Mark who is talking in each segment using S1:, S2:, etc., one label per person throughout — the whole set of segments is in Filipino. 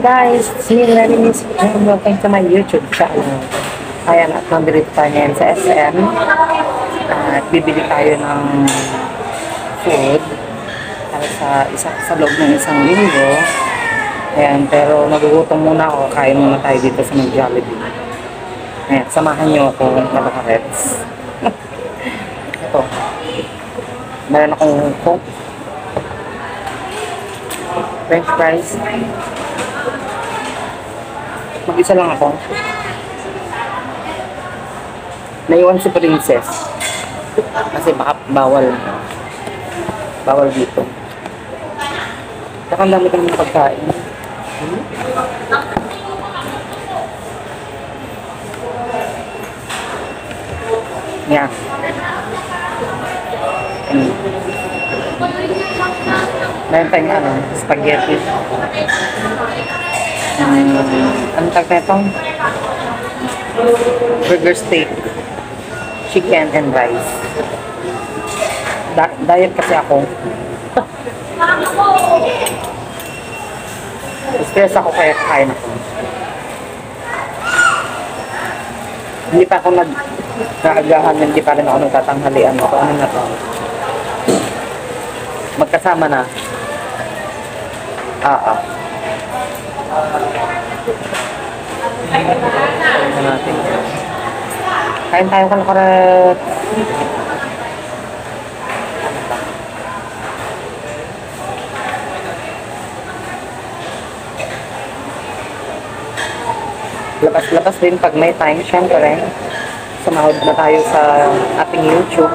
S1: guys, it's me, Lenny Miss, and welcome to my YouTube channel. Ayan, at nandito tayo ngayon sa SM. At bibili tayo ng food para sa loob ng isang linggo. Ayan, pero nagugutom muna ako. Kain muna tayo dito sa Jollibee. Ayan, samahan niyo ako, Malaka-Reds. Ito. Meron akong Coke, French fries. Mag-isa lang ako. Naiwan si Princess. Kasi baka bawal dito. Saka ang dami kami ng pagkain. Yeah. Meron tayong spaghetti. Ano tag na itong? Burger steak, chicken and rice. Diet kasi ako. Stress ako kaya kain ako. Hindi pa ako nag-aagahan, hindi pa rin ako nagtatanghalian. Ito ano na to? Magkasama na. Kain tayo ka nakarat. Labas-labas din pag may time, syempre. Sumahod na tayo sa ating YouTube.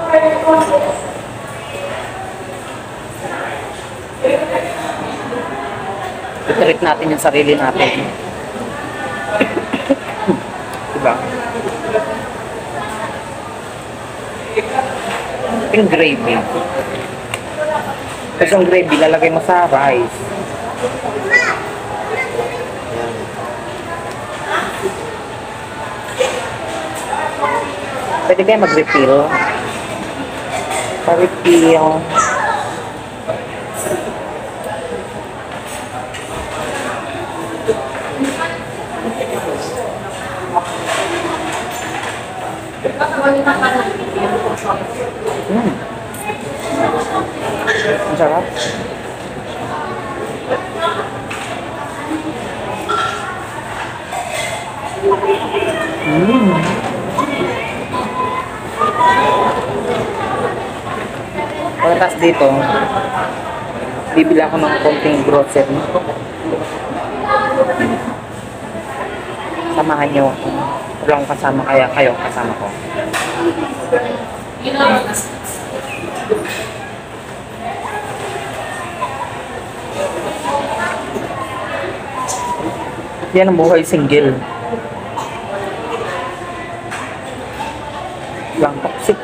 S1: I-treat natin yung sarili natin. Diba? Yung gravy. Tapos yung gravy, lalagay mo sa rice. Pwede kayo mag-refill. Pa-refill. Ang sarap. Pagkatas dito, bibili ako ng konting grocery. Samahan nyo ako. Walang kasama, kaya kayo kasama ko. Yan ang buhay single. Lang toxic.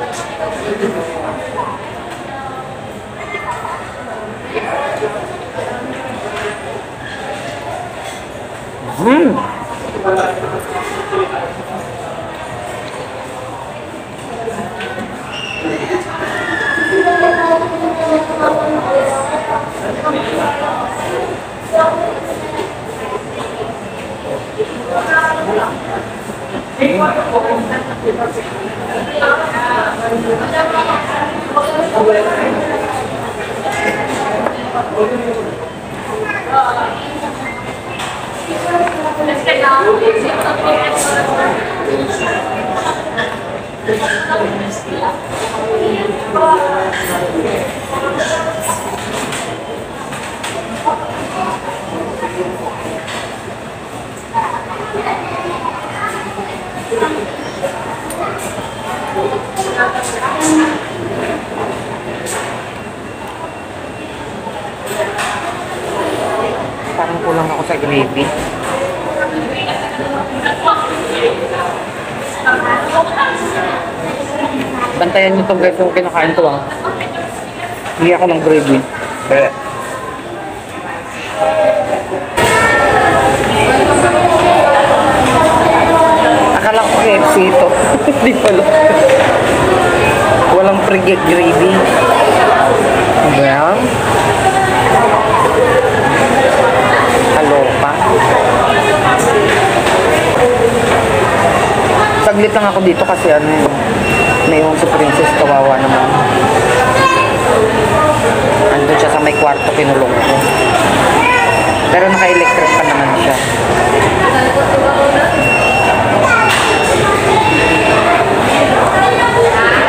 S1: Parang kulang ako sa gravy. Bantayan nyo ito guys yung kinakain ko Hindi ako ng gravy. Akala ko KFC ito. Hindi pala. Walang gravy. Well, kaloka. Nainggit lang ako dito kasi ano yun, naiwan si Princess, kawawa naman. Andun siya sa may kwarto, kinulong ko. Pero naka-electric pa naman siya.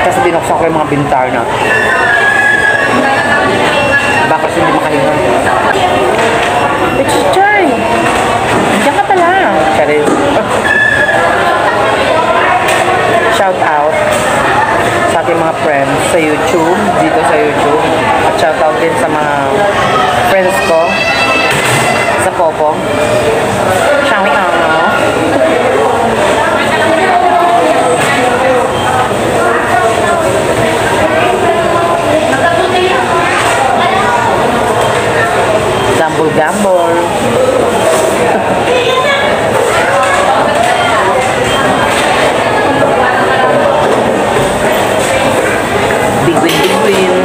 S1: Tapos binuksan ko yung mga bintana. Baka kasi hindi makahinga. It's Chay! Diyan ka pala. Charis. Shout out sa ating mga friends sa YouTube, dito sa YouTube. At shout out din sa mga friends ko sa Popo. Shami Ano. Gamble. Big win.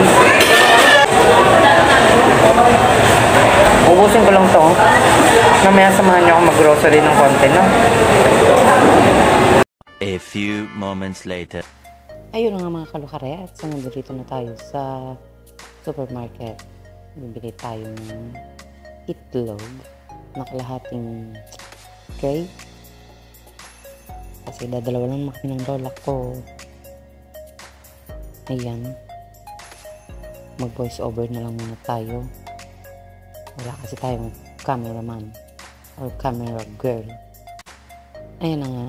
S1: Ubusin ko lang to. Mamaya samahan niyo ako mag-grocery ng konti, no?
S2: A few moments later.
S1: Ayun nga mga kalukaret. So, nandito na tayo sa supermarket. Bibili tayo ng itlog na kalahating tray. Kasi dadalawa lang kami ng lola ko. Ayan. Mag voice over na lang muna tayo. Wala kasi tayong cameraman or camera girl. Ayan na nga.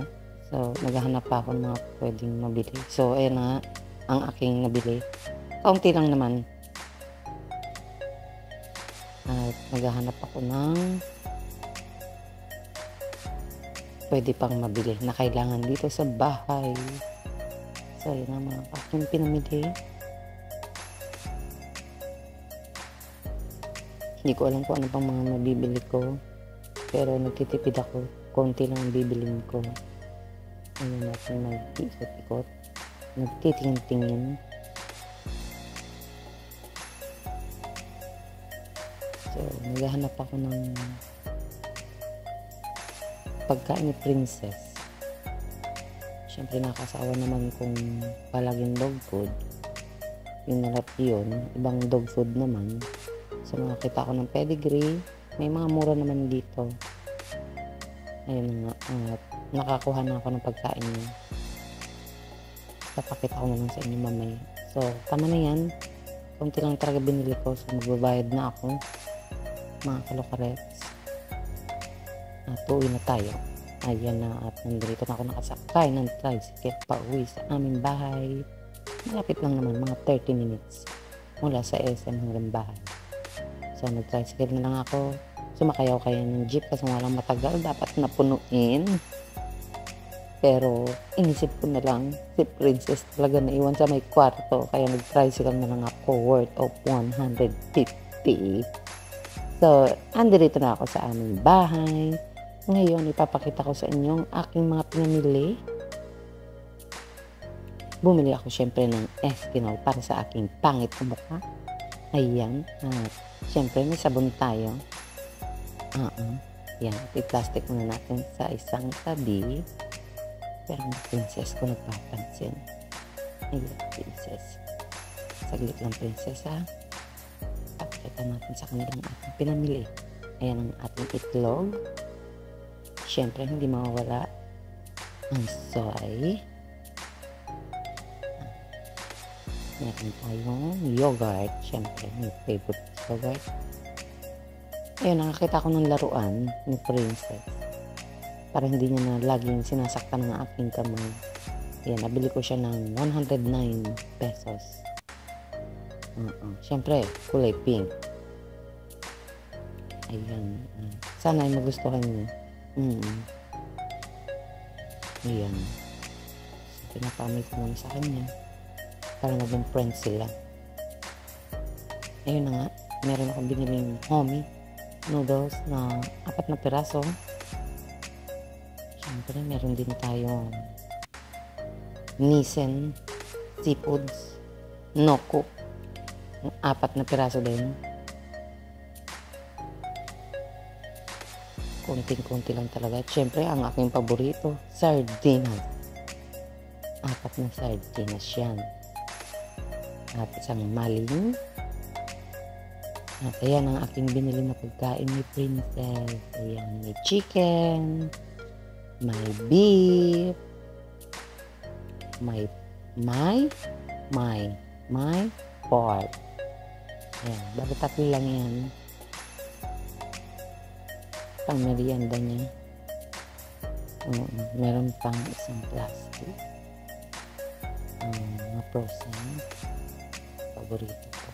S1: So, naghahanap pa ako ng mga pwedeng mabili. So, ayan na nga ang aking nabili. Kaunti lang naman. At naghahanap ako ng pwede pang mabili na kailangan dito sa bahay. So, yun na mga aking pinamili. Hindi ko alam kung ano pang mga mabibili ko. Pero nagtitipid ako. Konti lang ang bibilin ko. Ayun natin nag-ikot-ikot. Nagtitingin-tingin. So, naghahanap ako ng pagkain ni Princess. Siyempre nakasawa naman kung palaging dog food. Yung narap yun, ibang dog food naman. So, nakakita ko ng pedigree. May mga mura naman dito. Ayun nga. At nakakuha na ako ng pagkain niya. Papakita ko na lang sa inyo mamaya. So, tama na yan. Kunti lang talaga binili ko. So, magbabayad na ako. Mga kalukarets. At uwi na tayo. Ayan na. At nandito na ako nakasakay ng tricycle pa uwi sa aming bahay. Malapit lang naman. Mga 30 minutes. Mula sa SM hanggang bahay. So, nag-tricycle na lang ako. Sumakayaw kaya ng jeep kasi walang matagal. Dapat napunuin. Pero, inisip ko na lang, si Princess talaga naiwan sa may kwarto. Kaya nag-tricycle na lang ako worth of 150. So, andito na ako sa aming bahay. Ngayon, ipapakita ko sa inyo ang aking mga pinamili. Bumili ako syempre ng Eskinol para sa aking pangit na mukha. Ayan. At syempre, may sabon tayo. Yan. I-plastic muna natin sa isang tabi. Pero ang Princess ko nagpapansin. Ayan, Princess. Saglit lang, Princess, ha? Pakita natin sa kanilang ating pinamili. Ayan ang ating itlog. Siyempre, hindi mawawala ang soy. Meron tayong yogurt. Siyempre, may favorite yogurt. Ayun, nakakita ko ng laruan ni Princess. Para hindi niya na laging sinasaktan ng aking kamay. Ayan, nabili ko siya ng 109 pesos. Siyempre, kulay pink. Ayan. Sana ay magustuhan niyo. Ayan. So, pinakamay ko muna sa kanya. Para maging friends sila. Ayun na nga. Meron akong biniling homie noodles na 4 na piraso. Siyempre, meron din tayong Nissin Seafoods Noco. 4 na piraso din. Kunting-kunti lang talaga. At syempre, ang aking paborito, sardinas. 4 na sardinas yan. At isang maling. At ayan ang aking binili na pagkain ni Princess. Ayan, may chicken, may beef, may pork. Ayan, bago 3 lang yan. Pang merienda niya. Meron pang isang plastic. Mga frozen. Paborito ko.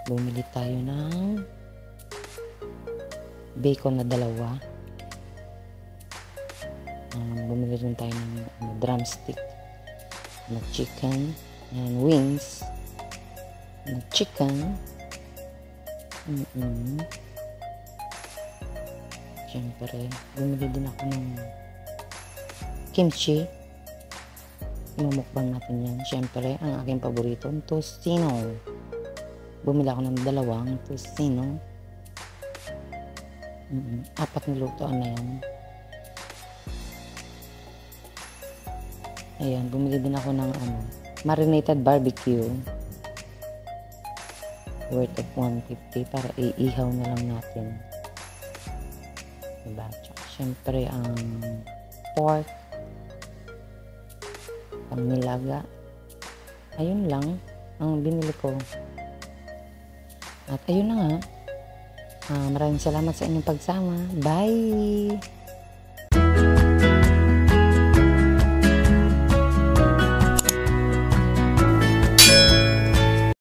S1: Bumili tayo ng bacon na 2. Bumili rin tayo ng drumstick na chicken and wings na chicken. Siyempre, bumili din ako ng kimchi. Imumukbang natin yan. Siyempre, ang aking paborito, tocino. Bumili ako ng 2 tocino. 4 na lutoan na yan. Ayan, bumili din ako ng marinated barbecue. Worth of 150 para iihaw na lang natin. Diba? Siyempre, ang pork, pang nilaga. Ayun lang ang binili ko. At ayun na nga. Maraming salamat sa inyong pagsama. Bye!